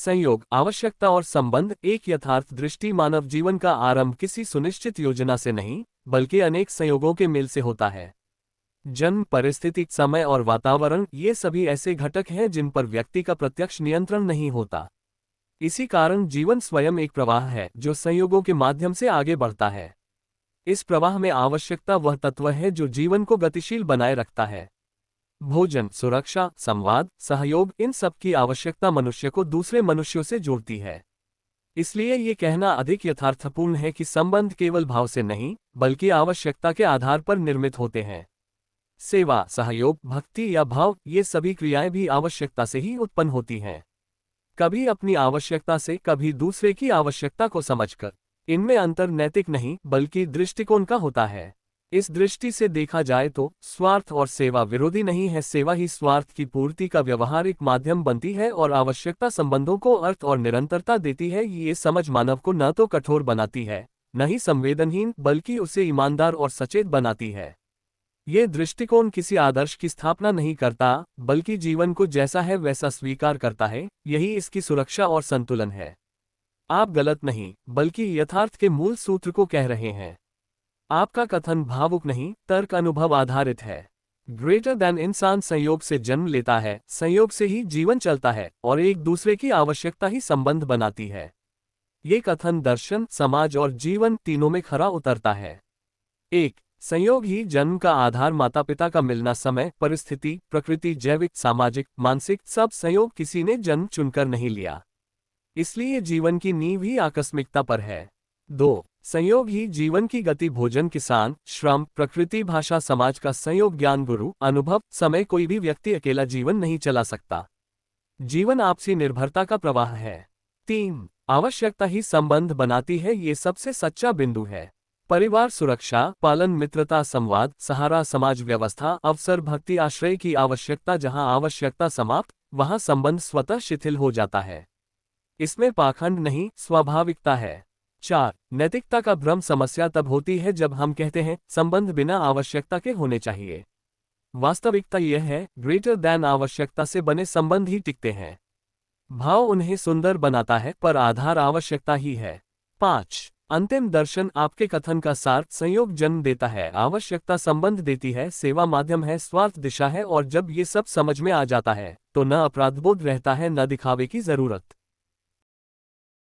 संयोग, आवश्यकता और संबंध। एक यथार्थ दृष्टि मानव जीवन का आरंभ किसी सुनिश्चित योजना से नहीं, बल्कि अनेक संयोगों के मेल से होता है। जन्म, परिस्थिति, समय और वातावरण, ये सभी ऐसे घटक हैं जिन पर व्यक्ति का प्रत्यक्ष नियंत्रण नहीं होता। इसी कारण जीवन स्वयं एक प्रवाह है जो संयोगों के माध्यम से आगे बढ़ता है। इस प्रवाह में आवश्यकता वह तत्व है जो जीवन को गतिशील बनाए रखता है। भोजन, सुरक्षा, संवाद, सहयोग, इन सब की आवश्यकता मनुष्य को दूसरे मनुष्यों से जोड़ती है। इसलिए ये कहना अधिक यथार्थपूर्ण है कि संबंध केवल भाव से नहीं, बल्कि आवश्यकता के आधार पर निर्मित होते हैं। सेवा, सहयोग, भक्ति या भाव, ये सभी क्रियाएं भी आवश्यकता से ही उत्पन्न होती हैं। कभी अपनी आवश्यकता से, कभी दूसरे की आवश्यकता को समझकर। इनमें अंतर नैतिक नहीं, बल्कि दृष्टिकोण का होता है। इस दृष्टि से देखा जाए तो स्वार्थ और सेवा विरोधी नहीं है। सेवा ही स्वार्थ की पूर्ति का व्यवहारिक माध्यम बनती है और आवश्यकता संबंधों को अर्थ और निरंतरता देती है। ये समझ मानव को न तो कठोर बनाती है, न ही संवेदनहीन, बल्कि उसे ईमानदार और सचेत बनाती है। ये दृष्टिकोण किसी आदर्श की स्थापना नहीं करता, बल्कि जीवन को जैसा है वैसा स्वीकार करता है। यही इसकी सुरक्षा और संतुलन है। आप गलत नहीं, बल्कि यथार्थ के मूल सूत्र को कह रहे हैं। आपका कथन भावुक नहीं, तर्क अनुभव आधारित है। ग्रेटर देन इंसान संयोग से जन्म लेता है, संयोग से ही जीवन चलता है, और एक दूसरे की आवश्यकता ही संबंध बनाती है। ये कथन दर्शन, समाज और जीवन तीनों में खरा उतरता है। 1. संयोग ही जन्म का आधार। माता पिता का मिलना, समय, परिस्थिति, प्रकृति, जैविक, सामाजिक, मानसिक, सब संयोग। किसी ने जन्म चुनकर नहीं लिया, इसलिए जीवन की नींव ही आकस्मिकता पर है। 2. संयोग ही जीवन की गति। भोजन, किसान, श्रम, प्रकृति, भाषा, समाज का संयोग, ज्ञान, गुरु, अनुभव, समय। कोई भी व्यक्ति अकेला जीवन नहीं चला सकता। जीवन आपसी निर्भरता का प्रवाह है। 3. आवश्यकता ही संबंध बनाती है। ये सबसे सच्चा बिंदु है। परिवार, सुरक्षा, पालन, मित्रता, संवाद, सहारा, समाज व्यवस्था, अवसर, भक्ति, आश्रय की आवश्यकता। जहां आवश्यकता समाप्त, वहां संबंध स्वतः शिथिल हो जाता है। इसमें पाखंड नहीं, स्वाभाविकता है। 4. नैतिकता का भ्रम। समस्या तब होती है जब हम कहते हैं संबंध बिना आवश्यकता के होने चाहिए। वास्तविकता यह है, ग्रेटर दैन आवश्यकता से बने संबंध ही टिकते हैं। भाव उन्हें सुंदर बनाता है, पर आधार आवश्यकता ही है। 5. अंतिम दर्शन। आपके कथन का सार। संयोग जन्म देता है, आवश्यकता संबंध देती है, सेवा माध्यम है, स्वार्थ दिशा है, और जब ये सब समझ में आ जाता है तो न अपराधबोध रहता है, न दिखावे की जरूरत।